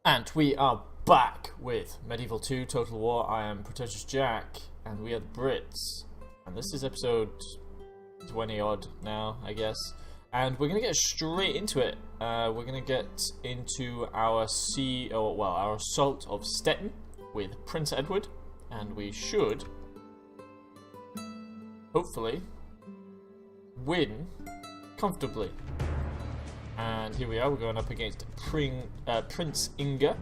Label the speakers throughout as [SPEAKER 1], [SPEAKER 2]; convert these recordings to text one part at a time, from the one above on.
[SPEAKER 1] And we are back with Medieval 2 Total War. I am Pretentious Jack, and we are the Brits. And this is episode 20 odd now, I guess. And we're going to get straight into it. We're going to get into our our assault of Stettin with Prince Edward. And we should, hopefully, win comfortably. And here we are, we're going up against Prince Inga.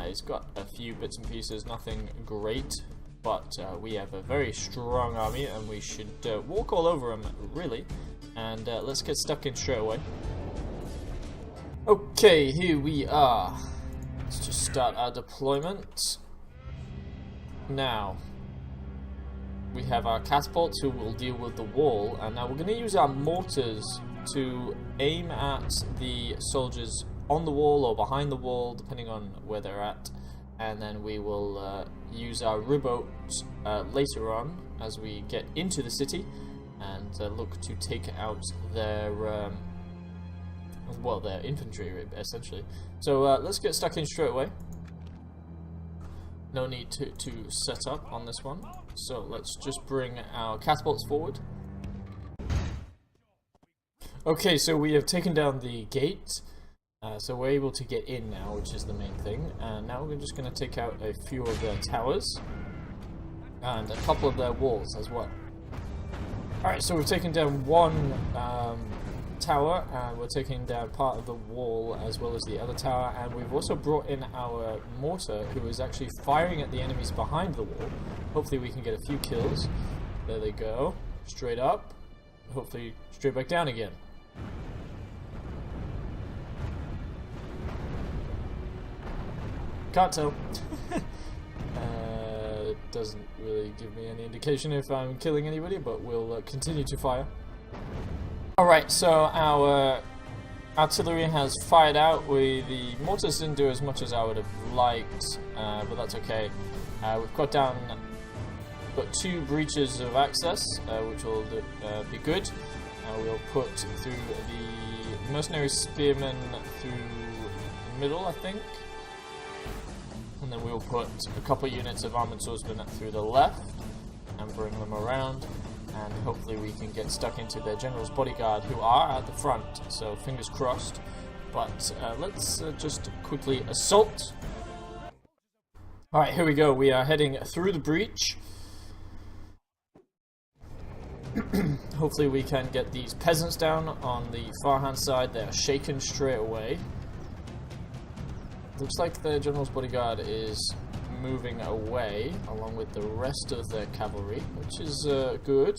[SPEAKER 1] He's got a few bits and pieces, nothing great, but we have a very strong army and we should walk all over him, really. And let's get stuck in straight away. Okay, here we are. Let's just start our deployment. Now, we have our catapults who will deal with the wall, and now we're going to use our mortars to aim at the soldiers on the wall or behind the wall, depending on where they're at, and then we will use our ribboat later on as we get into the city and look to take out their their infantry, essentially. So let's get stuck in straight away. No need to set up on this one, so let's just bring our catapults forward. Okay, so we have taken down the gate, so we're able to get in now, which is the main thing. And now we're just going to take out a few of their towers and a couple of their walls as well. Alright, so we've taken down one tower, and we're taking down part of the wall as well as the other tower, and we've also brought in our mortar, who is actually firing at the enemies behind the wall. Hopefully we can get a few kills. There they go, straight up, hopefully straight back down again. Can't tell. It doesn't really give me any indication if I'm killing anybody, but we'll continue to fire. Alright, so our artillery has fired out. The mortars didn't do as much as I would have liked, but that's okay. We've got two breaches of access, which will be good. We'll put through the mercenary spearmen through the middle, I think. And then we'll put a couple units of armored swordsmen through the left and bring them around. And hopefully we can get stuck into their general's bodyguard, who are at the front. So fingers crossed. But let's just quickly assault. Alright, here we go. We are heading through the breach. Hopefully we can get these peasants down on the far hand side. They are shaken straight away. Looks like the general's bodyguard is moving away along with the rest of their cavalry, which is good.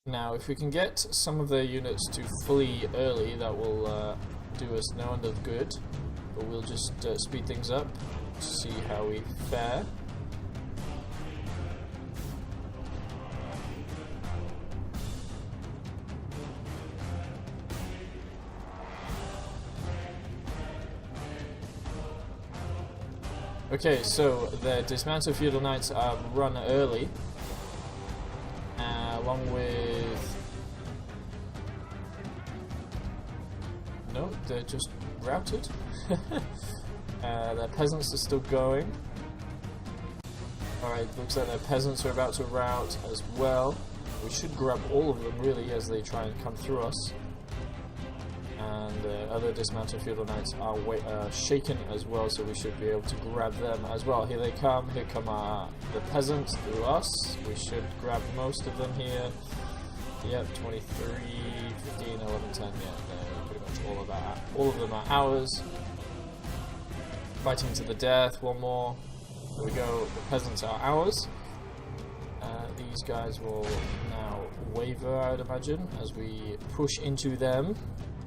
[SPEAKER 1] Now if we can get some of their units to flee early, that will do us no end of good, but we'll just speed things up to see how we fare. Okay, so the dismantled feudal knights are run early, along with... No, they're just routed. Their peasants are still going. Alright, looks like their peasants are about to rout as well. We should grab all of them, really, as they try and come through us. And other dismantled feudal knights are shaken as well, so we should be able to grab them as well. Here they come. Here come the peasants through us. We should grab most of them here. Yep, 23, 15, 11, 10. Yeah, pretty much all of them are ours. Fighting to the death. One more. There we go. The peasants are ours. These guys will now waver, I would imagine, as we push into them.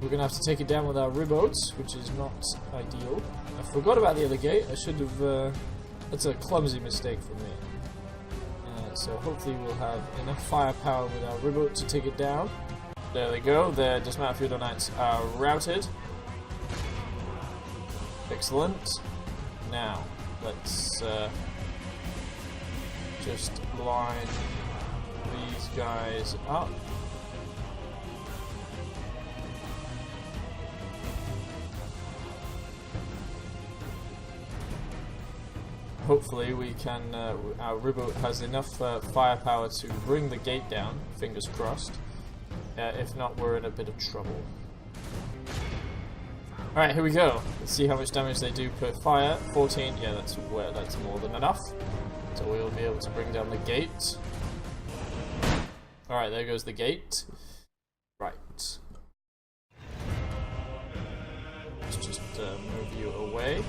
[SPEAKER 1] We're going to have to take it down with our ribboats, which is not ideal. I forgot about the other gate. I should have... that's a clumsy mistake from me. So hopefully we'll have enough firepower with our ribboat to take it down. There they go. The dismounted feudal knights are routed. Excellent. Now, let's just line these guys up. hopefully we can, our river has enough firepower to bring the gate down, fingers crossed. If not, we're in a bit of trouble. Alright, here we go. Let's see how much damage they do per fire. 14, yeah, that's more than enough. So we'll be able to bring down the gate. Alright, there goes the gate. Right. Let's just move you away.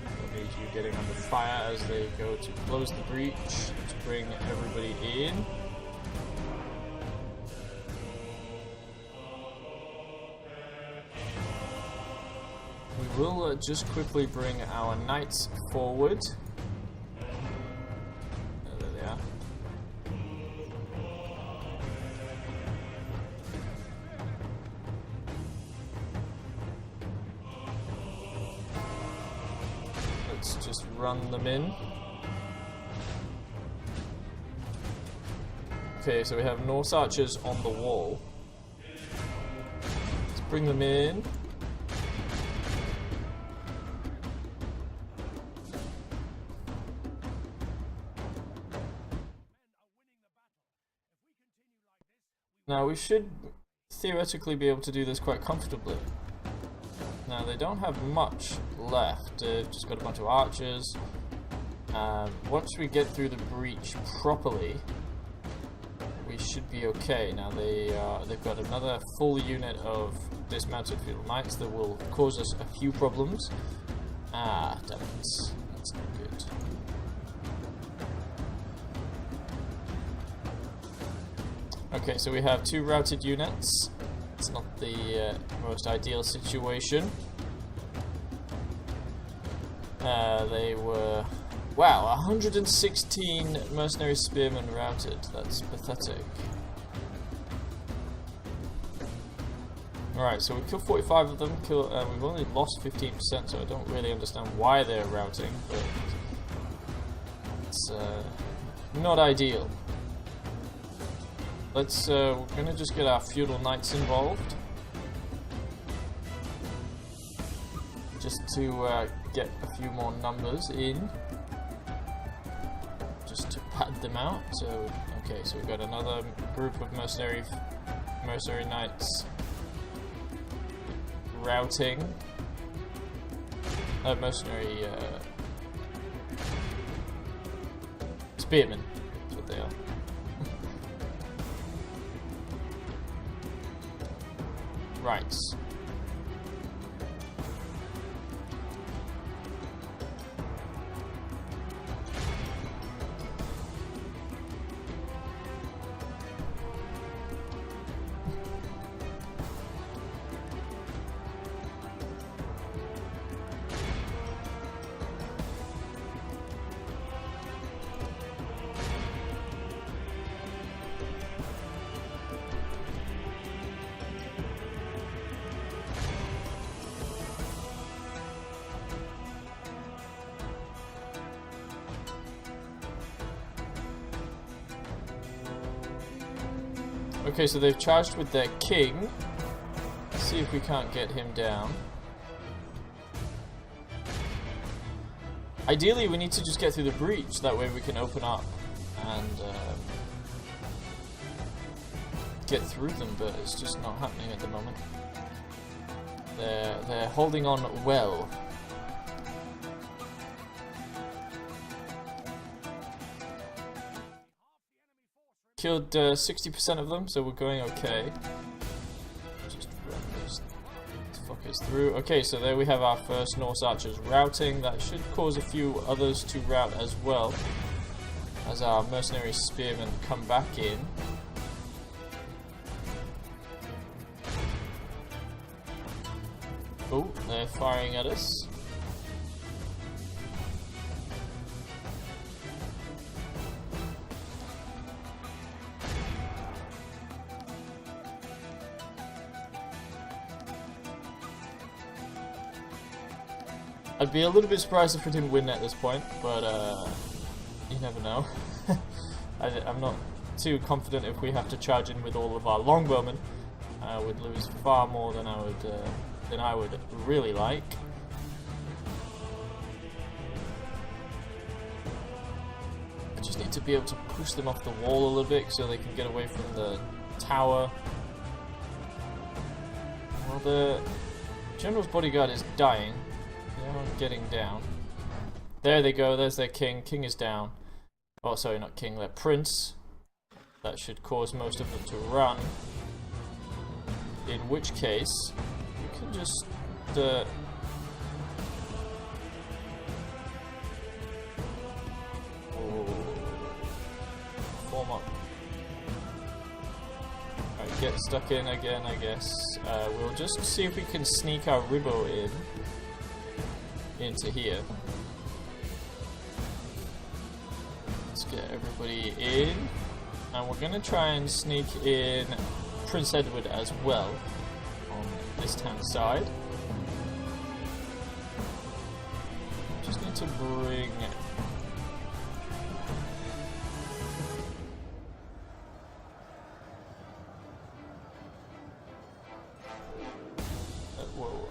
[SPEAKER 1] We'll need you getting under fire as they go to close the breach to bring everybody in. We will just quickly bring our knights forward. There they are. Let's just run them in. Okay, so we have Norse archers on the wall. Let's bring them in. Now we should theoretically be able to do this quite comfortably. Now they don't have much left, they've just got a bunch of archers. Once we get through the breach properly, we should be okay. Now they've got another full unit of dismounted field knights that will cause us a few problems. Ah, damn it, that's not good. Okay, so we have 2 routed units. It's not the most ideal situation. They were... Wow, 116 mercenary spearmen routed. That's pathetic. Alright, so we killed 45 of them. We've only lost 15%, so I don't really understand why they're routing, but it's not ideal. Let's, we're gonna just get our feudal knights involved. Just to get a few more numbers in. Just to pad them out. So, okay, so we've got another group of mercenary knights routing. Mercenary spearmen, that's what they are. Right. Okay, so they've charged with their king. Let's see if we can't get him down. Ideally, we need to just get through the breach. That way we can open up and get through them, but it's just not happening at the moment. They're holding on well. Killed 60% of them, so we're going okay. Just run those fuckers through. Okay, so there we have our first Norse archers routing. That should cause a few others to rout as well, as our mercenary spearmen come back in. Oh, they're firing at us. I'd be a little bit surprised if we didn't win at this point, but you never know. I'm not too confident if we have to charge in with all of our longbowmen. I would lose far more than I would really like. to be able to push them off the wall a little bit so they can get away from the tower. Well, the general's bodyguard is dying. They aren't getting down. There they go, there's their king. King is down. Oh, sorry, not king, their prince. That should cause most of them to run. In which case, you can just... form up. Alright, get stuck in again, I guess. We'll just see if we can sneak our Ribbo into here. Let's get everybody in. And we're gonna try and sneak in Prince Edward as well on this hand side. Just need to bring whoa.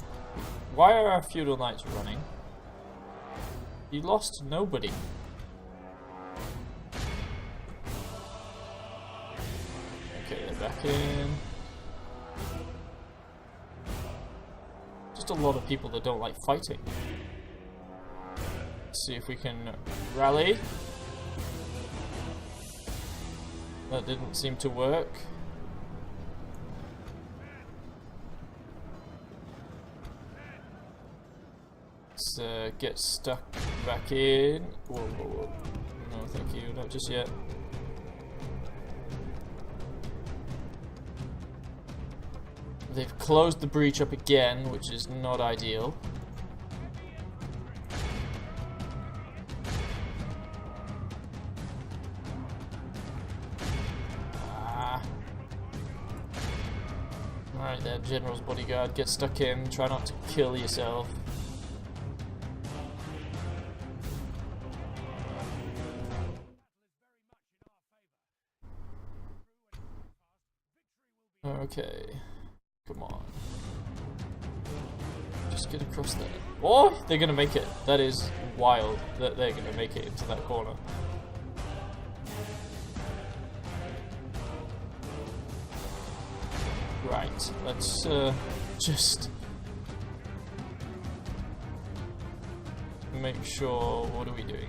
[SPEAKER 1] Why are our feudal knights running? He lost nobody. Okay, they're back in. Just a lot of people that don't like fighting. Let's see if we can rally. That didn't seem to work. Let's get stuck back in. Whoa, whoa, whoa. No, thank you, not just yet. They've closed the breach up again, which is not ideal. Alright there, General's bodyguard, get stuck in, try not to kill yourself. Okay, come on. Just get across there. Oh, they're gonna make it. That is wild that they're gonna make it into that corner. Right, let's just make sure. What are we doing here?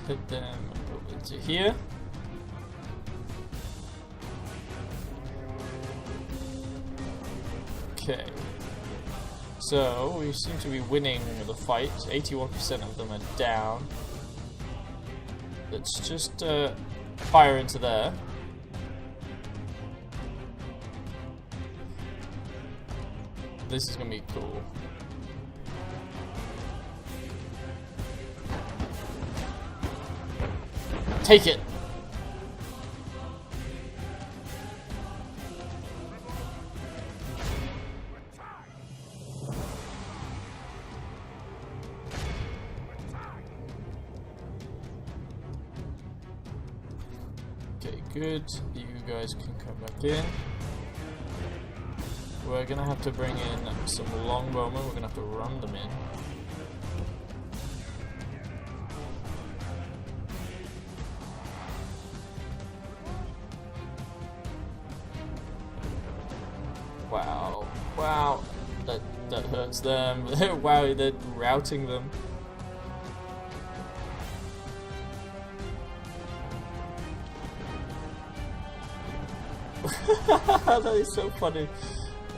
[SPEAKER 1] Hit them over to here. Okay. So, we seem to be winning the fight. 81% of them are down. Let's just fire into there. This is gonna be cool. Take it! Okay, good. You guys can come back in. We're gonna have to bring in some longbowmen. We're gonna have to run them in. Wow, wow, that hurts them. Wow, they're routing them. That is so funny.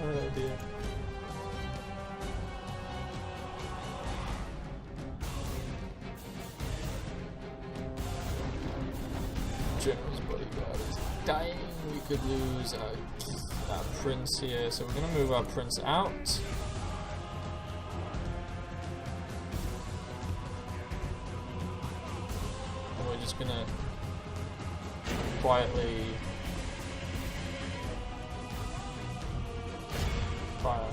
[SPEAKER 1] Oh dear. General's bodyguard is dying. We could lose our prince here, so we're going to move our prince out. And we're just going to quietly fire.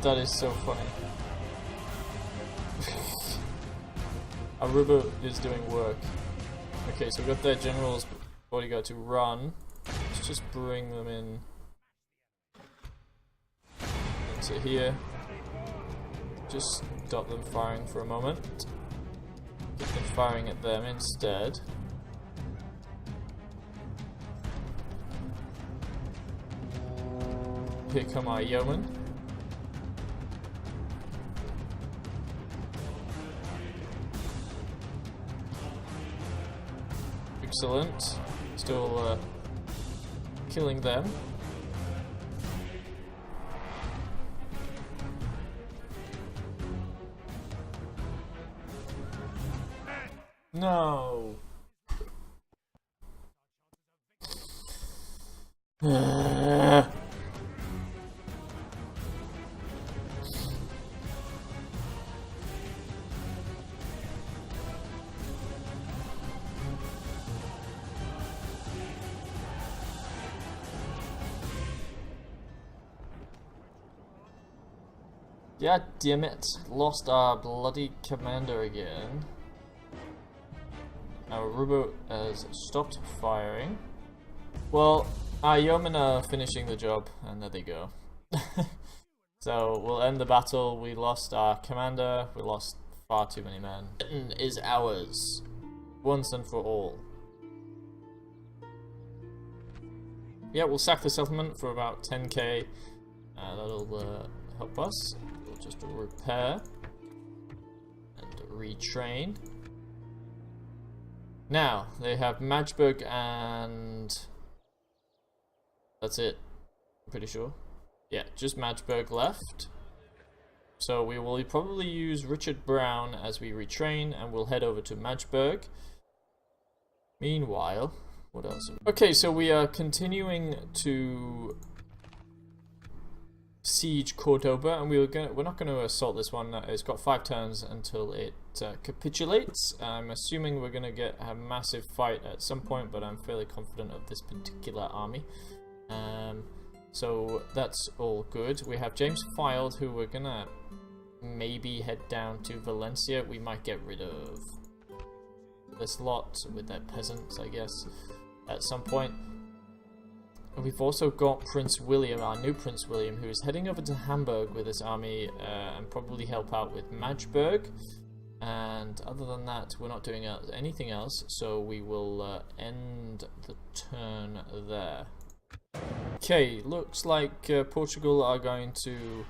[SPEAKER 1] That is so funny. Aruba is doing work. Okay, so we got their general's bodyguard to run. Let's just bring them in into here. Just stop them firing for a moment. Get them firing at them instead. Here come our yeomen. Excellent. Still killing them. No. God damn it, lost our bloody commander again. Our Aruba has stopped firing. Well, our yeomen are finishing the job, and there they go. So, we'll end the battle. We lost our commander, we lost far too many men. Britain is ours, once and for all. Yeah, we'll sack the settlement for about 10k. That'll help us. We'll just repair and retrain. Now, they have Magdeburg and that's it, I'm pretty sure. Yeah, just Magdeburg left. So we will probably use Richard Brown as we retrain, and we'll head over to Magdeburg. Meanwhile, what else? Okay, so we are continuing to siege Cordoba, and we're not going to assault this one. It's got 5 turns until it capitulates. I'm assuming we're going to get a massive fight at some point, but I'm fairly confident of this particular army. So that's all good. We have James Filed, who we're going to maybe head down to Valencia. We might get rid of this lot with their peasants, I guess, at some point. We've also got Prince William, our new Prince William, who is heading over to Hamburg with his army and probably help out with Magdeburg. And other than that, we're not doing anything else, so we will end the turn there. Okay, looks like Portugal are going to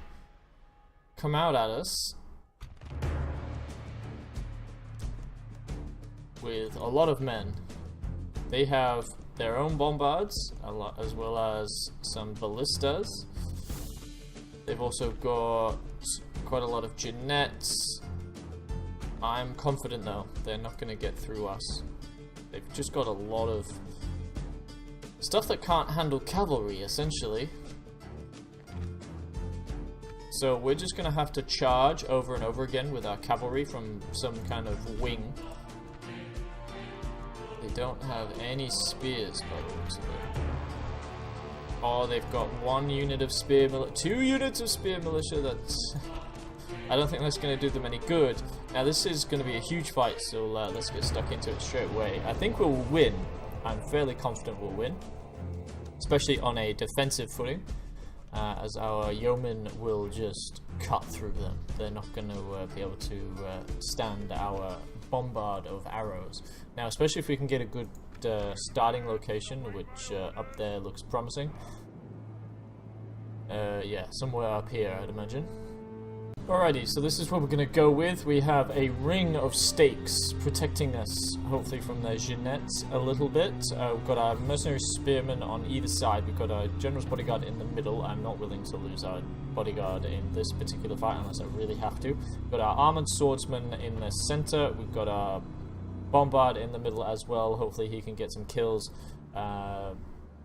[SPEAKER 1] come out at us with a lot of men. They have their own bombards, as well as some ballistas. They've also got quite a lot of Jeanettes. I'm confident though, they're not going to get through us. They've just got a lot of stuff that can't handle cavalry, essentially. So we're just going to have to charge over and over again with our cavalry from some kind of wing. They don't have any spears, by the looks of it. Oh, they've got 1 unit of spear militia, 2 units of spear militia. That's I don't think that's going to do them any good. Now this is going to be a huge fight, so let's get stuck into it straight away. I think we'll win. I'm fairly confident we'll win, especially on a defensive footing, as our yeomen will just cut through them. They're not going to be able to stand our bombard of arrows. Now, especially if we can get a good starting location, which up there looks promising. Yeah, somewhere up here, I'd imagine. Alrighty, so this is what we're going to go with. We have a ring of stakes protecting us, hopefully from their Jeanettes a little bit. We've got our mercenary spearmen on either side. We've got our general's bodyguard in the middle. I'm not willing to lose our bodyguard in this particular fight unless I really have to. We've got our armored swordsman in the center. We've got our bombard in the middle as well. Hopefully he can get some kills.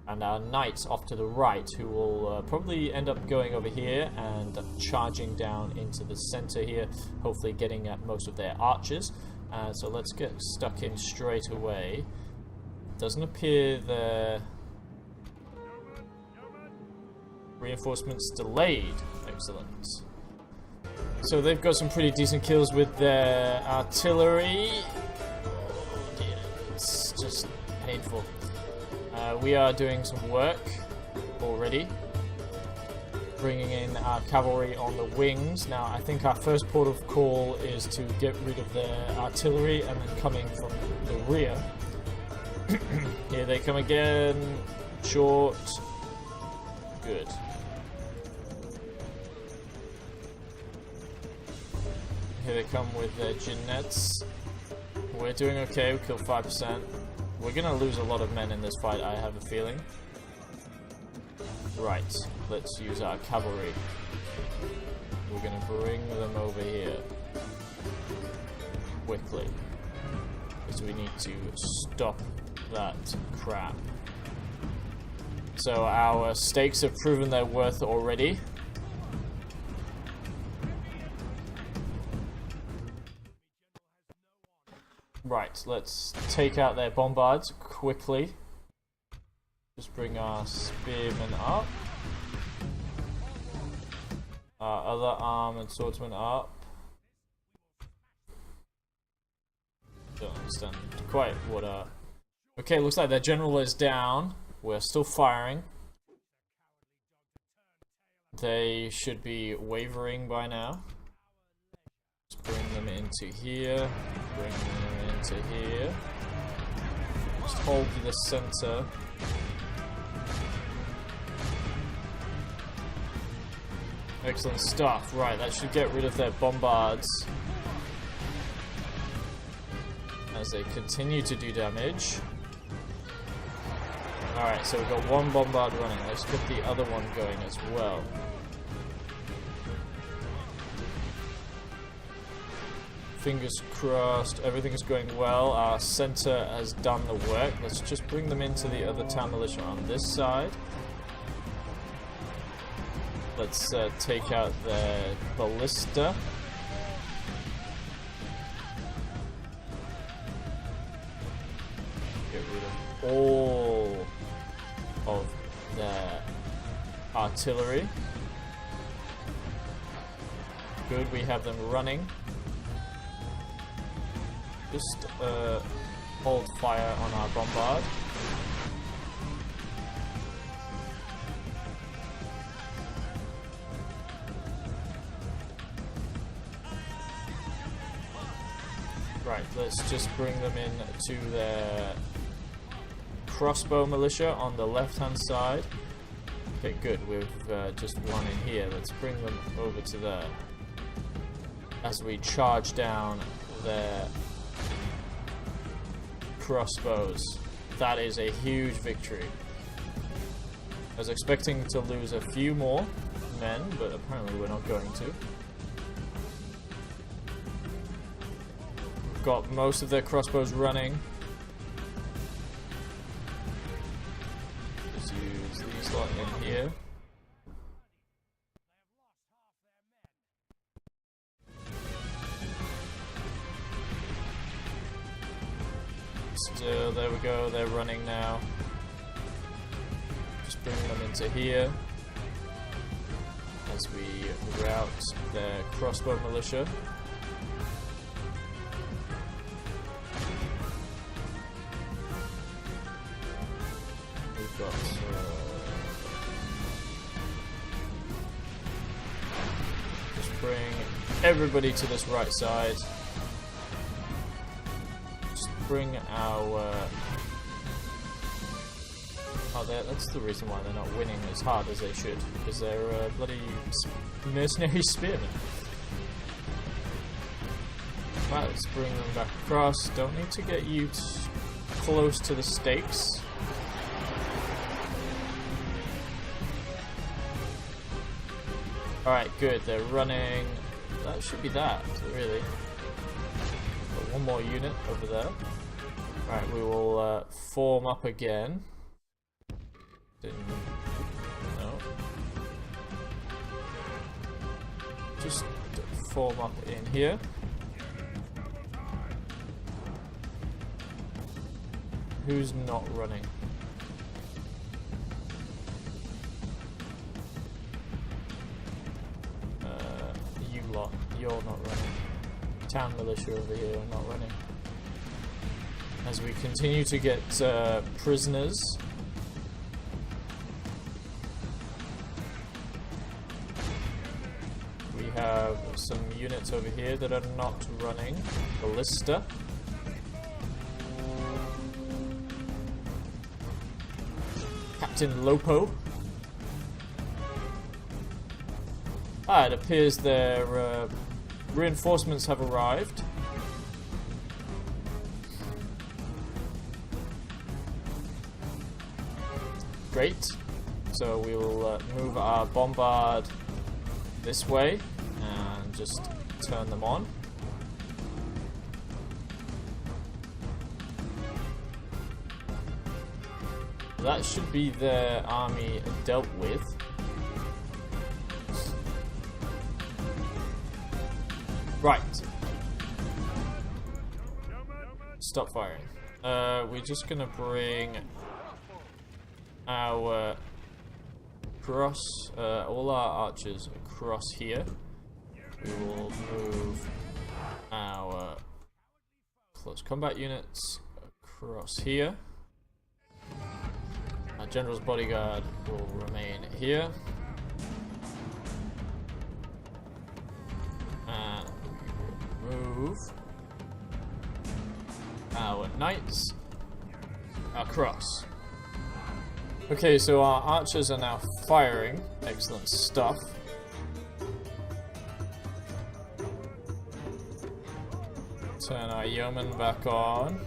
[SPEAKER 1] And our knights off to the right, who will probably end up going over here and charging down into the center here, hopefully getting at most of their archers. So let's get stuck in straight away. Doesn't appear the reinforcements delayed. Excellent. So they've got some pretty decent kills with their artillery. Yeah, it's just painful. We are doing some work already, bringing in our cavalry on the wings. Now, I think our first port of call is to get rid of their artillery and then coming from the rear. Here they come again. Short. Good. Here they come with their Jeanettes. We're doing okay. We killed 5%. We're gonna lose a lot of men in this fight, I have a feeling. Right, let's use our cavalry. We're gonna bring them over here quickly, because we need to stop that crap. So our stakes have proven their worth already. Right, let's take out their bombards quickly. Just bring our spearmen up. Our other arm and swordsmen up. Don't understand quite what okay, looks like their general is down. We're still firing. They should be wavering by now. Let's bring them into here. Bring them into here. Just hold the center. Excellent stuff. Right, that should get rid of their bombards as they continue to do damage. Alright, so we've got one bombard running. Let's get the other one going as well. Fingers crossed, everything is going well. Our center has done the work. Let's just bring them into the other town militia on this side. Let's take out their ballista. Get rid of all of their artillery. Good, we have them running. Just hold fire on our bombard. Right, let's just bring them in to their crossbow militia on the left-hand side. Okay, good. We've just one in here. Let's bring them over to there as we charge down their crossbows. That is a huge victory. I was expecting to lose a few more men, but apparently we're not going to. Got most of their crossbows running. Just use these lot in here. Still, there we go, they're running now. Just bring them into here as we rout their crossbow militia. We've got just bring everybody to this right side. Just bring our that's the reason why they're not winning as hard as they should, because they're bloody mercenary spearmen. Right, let's bring them back across. Don't need to get you close to the stakes. Alright, good, they're running. That should be that, really. Got one more unit over there. Alright, we will form up again. No. Just form up in here. Who's not running? You lot. You're not running. Town militia over here are not running. As we continue to get prisoners. We have some units over here that are not running. Ballista. Captain Lopo. Ah, it appears their reinforcements have arrived. Great. So we will move our bombard this way and just turn them on. That should be their army dealt with. Right. Stop firing. We're just gonna bring our all our archers across here. We will move our close combat units across here. Our general's bodyguard will remain here. And we will move our knights across. Okay, so our archers are now firing. Excellent stuff. Turn our yeomen back on.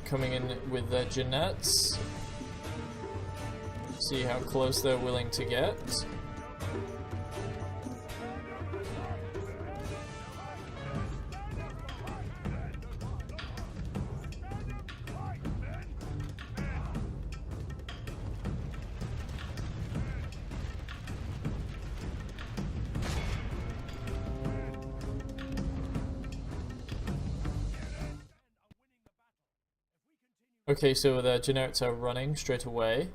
[SPEAKER 1] Coming in with their Jeanettes. See how close they're willing to get. Okay, so the Jeanettes are running straight away.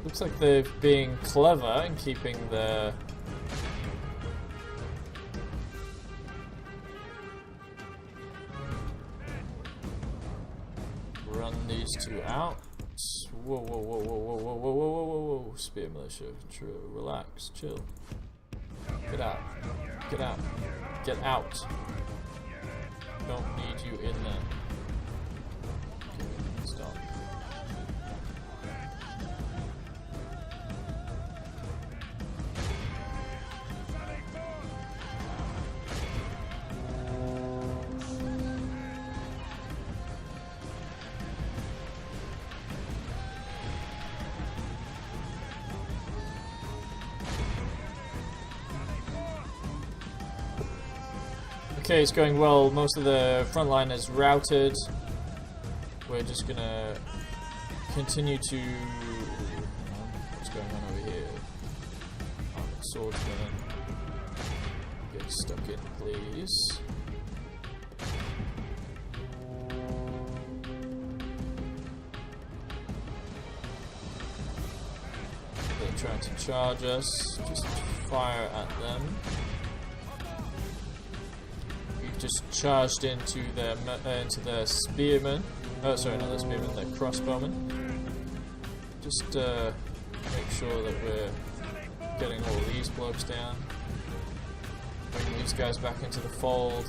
[SPEAKER 1] Looks like they're being clever in keeping their... Run these two out. Whoa, whoa, whoa, whoa, whoa, whoa, whoa, whoa, whoa, whoa, Spear militia. True. Relax. Chill. Get out. Get out. Get out. Don't need you in there. Okay, stop. Okay, it's going well. Most of the front line is routed. We're just gonna continue to... What's going on over here? Swordsman. Get stuck in, please. They're trying to charge us. Just fire at them. Just charged into their spearmen. Oh, sorry, not their spearmen, their crossbowmen. Just make sure that we're getting all these blokes down. Bring these guys back into the fold.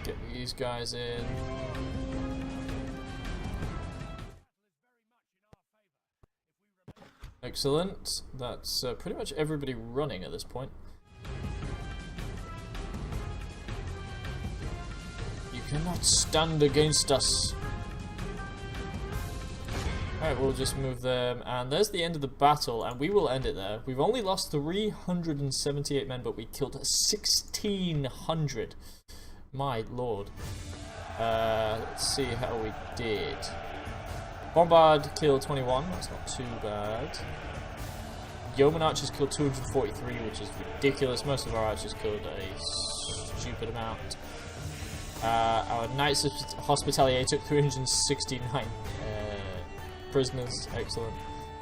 [SPEAKER 1] Get these guys in. Excellent. That's pretty much everybody running at this point. You cannot stand against us. Alright, we'll just move them, and there's the end of the battle, and we will end it there. We've only lost 378 men, but we killed 1,600. My lord. Let's see how we did. Bombard killed 21, that's not too bad. Yeoman archers killed 243, which is ridiculous. Most of our archers killed a stupid amount. Our Knights of Hospitalier took 369 prisoners. Excellent.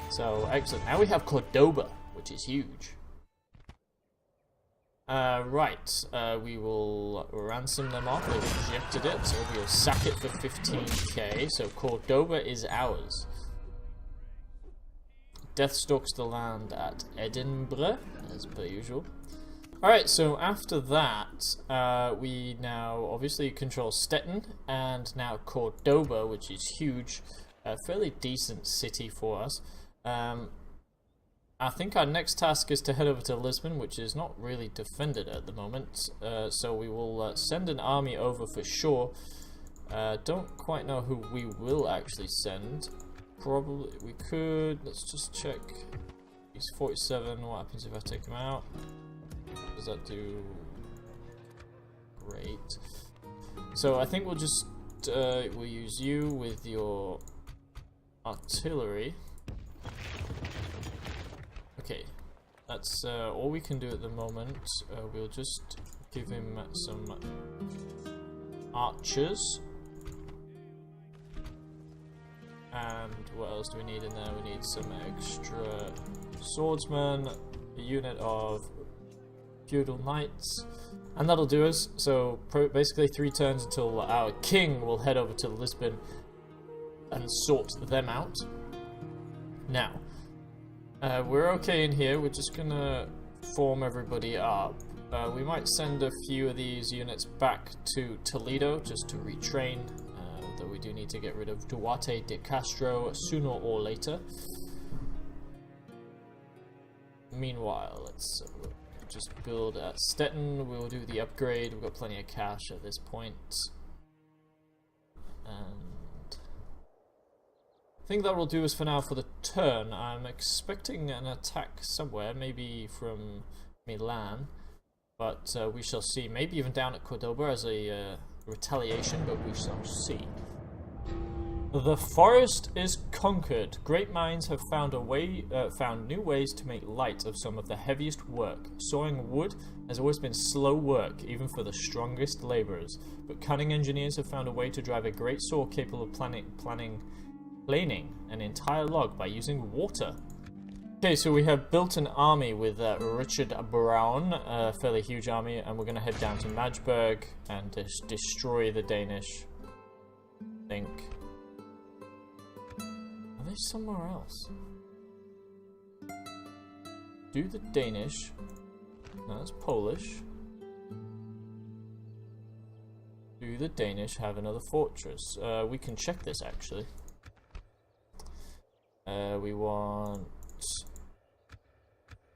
[SPEAKER 1] So, excellent. Now we have Cordoba, which is huge. Right. We will ransom them off. They've rejected it, so we'll sack it for 15k. So Cordoba is ours. Death stalks the land at Edinburgh, as per usual. Alright, so after that, we now obviously control Stettin, and now Cordoba, which is huge. A fairly decent city for us. I think our next task is to head over to Lisbon, which is not really defended at the moment. So we will send an army over for sure. Don't quite know who we will actually send. Probably we could. Let's just check. He's 47. What happens if I take him out? What does that do? Great. So I think we'll just we'll use you with your artillery. Okay, that's all we can do at the moment. We'll just give him some archers. And what else do we need in there? We need some extra swordsmen, a unit of feudal knights, and that'll do us. So basically 3 turns until our king will head over to Lisbon and sort them out. Now, we're okay in here. We're just gonna form everybody up. We might send a few of these units back to Toledo just to retrain, though we do need to get rid of Duarte de Castro sooner or later. Meanwhile, let's just build at Stettin. We'll do the upgrade. We've got plenty of cash at this point. And I think that will do us for now for the turn. I'm expecting an attack somewhere, maybe from Milan, but we shall see. Maybe even down at Cordoba as a retaliation, but we shall see. The forest is conquered. Great minds have found new ways to make light of some of the heaviest work. Sawing wood has always been slow work, even for the strongest laborers. But cunning engineers have found a way to drive a great saw capable of planing an entire log by using water. Okay, so we have built an army with Richard Brown, a fairly huge army, and we're going to head down to Magdeburg and destroy the Danish. I think. Are they somewhere else? Do the Danish? No, that's Polish. Do the Danish have another fortress? We can check this actually. We want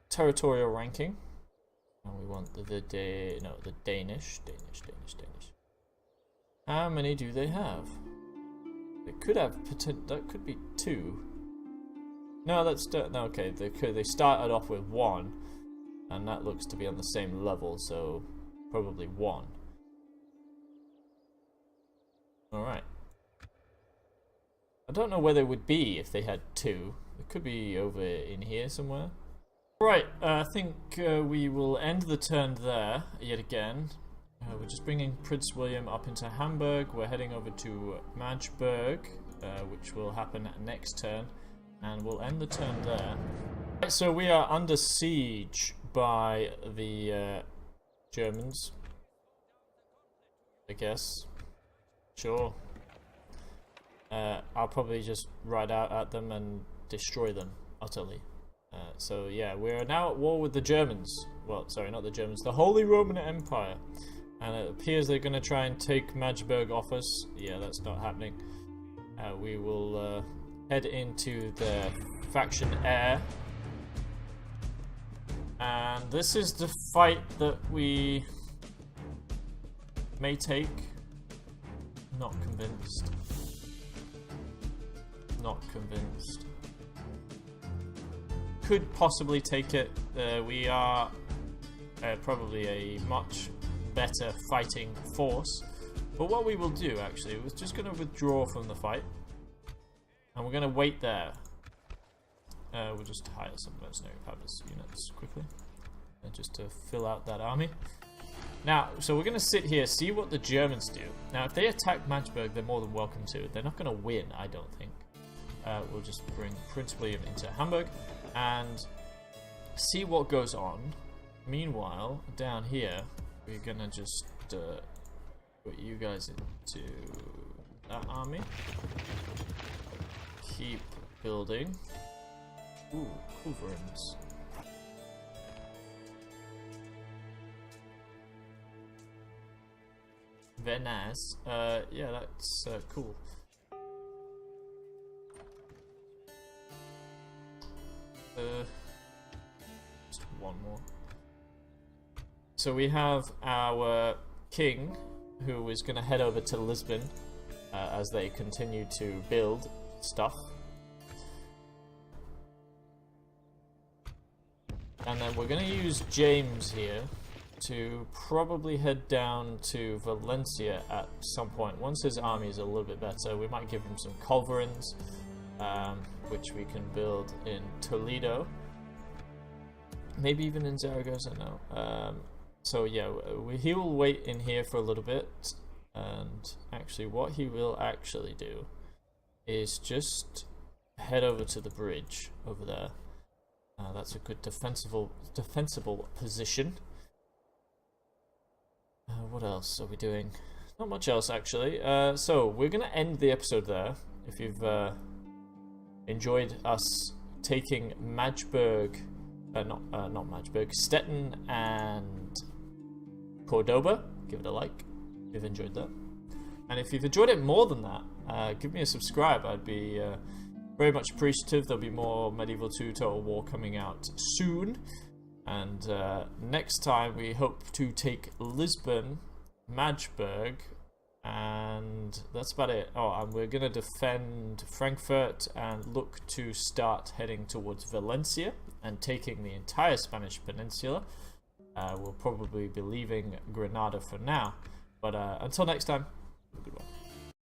[SPEAKER 1] territorial ranking, and we want the Danish. How many do they have? They could have that could be 2. No, that's no. Okay, they started off with 1, and that looks to be on the same level, so probably 1. All right. I don't know where they would be if they had 2. It could be over in here somewhere. Right, I think we will end the turn there yet again. We're just bringing Prince William up into Hamburg. We're heading over to Magdeburg, which will happen next turn, and we'll end the turn there. Right, so we are under siege by the Germans, I guess. Sure. I'll probably just ride out at them and destroy them utterly. So yeah, we're now at war with the Germans. Well, sorry, not the Germans, the Holy Roman Empire. And it appears they're going to try and take Magdeburg off us. Yeah, that's not happening. We will head into the faction Air And this is the fight that we may take. Not convinced. Not convinced. Could possibly take it. We are probably a much better fighting force. But what we will do, actually, we're just going to withdraw from the fight. And we're going to wait there. We'll just hire some mercenary powers units quickly. Just to fill out that army. Now, so we're going to sit here, see what the Germans do. Now, if they attack Magdeburg, they're more than welcome to. They're not going to win, I don't think. We'll just bring Prince William into Hamburg and see what goes on. Meanwhile, down here, we're going to just put you guys into that army. Keep building. Ooh, Hooverins. Very nice. Yeah, that's cool. Just one more. So we have our king, who is going to head over to Lisbon as they continue to build stuff. And then we're going to use James here to probably head down to Valencia at some point. Once his army is a little bit better, we might give him some culverins, which we can build in Toledo. Maybe even in Zaragoza, no. So yeah, he will wait in here for a little bit, and actually what he will actually do is just head over to the bridge over there. That's a good defensible position. What else are we doing? Not much else, actually. So we're going to end the episode there. If you've enjoyed us taking Magdeburg, not Magdeburg, Stettin and Cordoba, give it a like if you've enjoyed that. And if you've enjoyed it more than that, give me a subscribe. I'd be very much appreciative. There'll be more Medieval 2 Total War coming out soon. And next time we hope to take Lisbon, Magdeburg, and that's about it. Oh, and we're going to defend Frankfurt and look to start heading towards Valencia and taking the entire Spanish peninsula. We'll probably be leaving Granada for now. But until next time, goodbye.